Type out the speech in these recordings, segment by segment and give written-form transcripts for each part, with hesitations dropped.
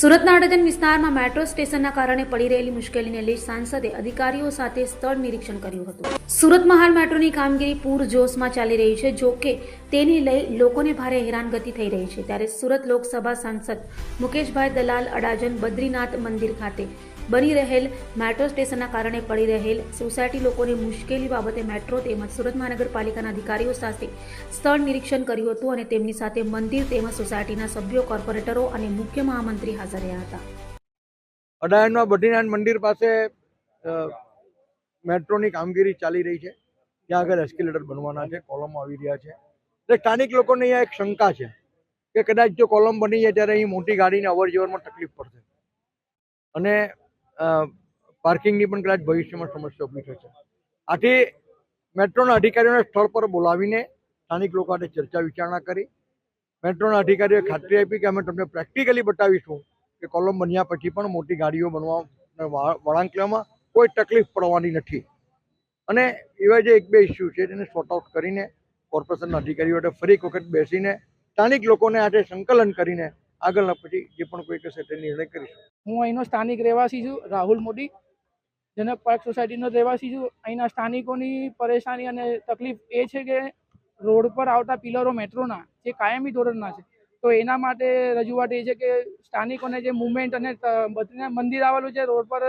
સુરતના અડાજણ વિસ્તારમાં મેટ્રો સ્ટેશનના કારણે પડી રહેલી મુશ્કેલીને લઈ સાંસદે અધિકારીઓ સાથે સ્થળ નિરીક્ષણ કર્યું હતું। સુરતમાં હાલ મેટ્રોની કામગીરી પૂરજોશમાં ચાલી રહી છે, જો કે તેને લઈ લોકોને ભારે હેરાનગતિ થઈ રહી છે। ત્યારે સુરત લોકસભા સાંસદ મુકેશભાઈ દલાલ અડાજણ બદ્રીનાથ મંદિર ખાતે બની રહેલ મેટ્રો સ્ટેશનના કારણે પડી રહેલ સોસાયટી લોકોની મુશ્કેલી બાબતે મેટ્રો તેમજ સુરત મહાનગરપાલિકાના અધિકારીઓ સાથે સ્થળ નિરીક્ષણ કર્યું હતું અને તેમની સાથે મંદિર તેમજ સોસાયટીના સભ્યો, કોર્પોરેટરો અને મુખ્ય મહામંત્રી હાજર રહ્યા હતા। અડાજણમાં બદ્રીનાથ મંદિર પાસે મેટ્રોની કામગીરી ચાલી રહી છે। ત્યાં આગળ એસ્કેલેટર બનવાના છે, કોલમો આવી રહ્યા છે। એટલે સ્થાનિક લોકોને અહીંયા એક શંકા છે કે કદાચ જો કોલમ બની જાય ત્યારે અહીં મોટી ગાડીને અવર જવરમાં તકલીફ પડશે અને પાર્કિંગની પણ કદાચ ભવિષ્યમાં સમસ્યા ઊભી થશે। આથી મેટ્રોના અધિકારીઓને સ્થળ પર બોલાવીને સ્થાનિક લોકો સાથે ચર્ચા વિચારણા કરી મેટ્રોના અધિકારીઓએ ખાતરી આપી કે અમે તમને પ્રેક્ટિકલી બતાવીશું કે કોલમ બન્યા પછી પણ મોટી ગાડીઓ બનવા વળાંક લેવામાં કોઈ તકલીફ પડવાની નથી અને એવા જે એક બે ઇસ્યુ છે તેને સોર્ટ આઉટ કરીને કોર્પોરેશનના અધિકારીઓ સાથે ફરી એક વખત બેસીને સ્થાનિક લોકોને આજે સંકલન કરીને આગળના પછી જે પણ કોઈ કહેશે તે નિર્ણય કરીશું। હું અહીંનો સ્થાનિક રહેવાસી છું, રાહુલ મોદી, જનક પાર્ક સોસાયટીનો રહેવાસી છું। અહીંના સ્થાનિકોની પરેશાની અને તકલીફ એ છે કે રોડ પર આવતા પિલરો મેટ્રોના જે કાયમી ધોરણના છે, તો એના માટે રજૂઆત એ છે કે સ્થાનિકોને જે મુવમેન્ટ અને બદ્રીનાથ મંદિર આવેલું છે, રોડ પર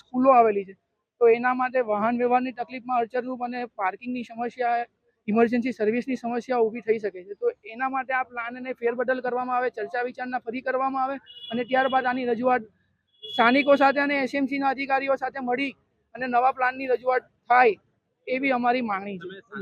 સ્કૂલો આવેલી છે, તો એના માટે વાહન વ્યવહારની તકલીફમાં અડચણરૂપ અને પાર્કિંગની સમસ્યા, ઇમરજન્સી સર્વિસની સમસ્યા ઊભી થઈ શકે છે। તો એના માટે આ પ્લાનને ફેરબદલ કરવામાં આવે, ચર્ચા વિચારણા ફરી કરવામાં આવે અને ત્યારબાદ આની રજૂઆત સ્થાનિકો સાથે અને એસએમસીના અધિકારીઓ સાથે મળી અને નવા પ્લાનની રજૂઆત થાય એવી અમારી માંગણી છે।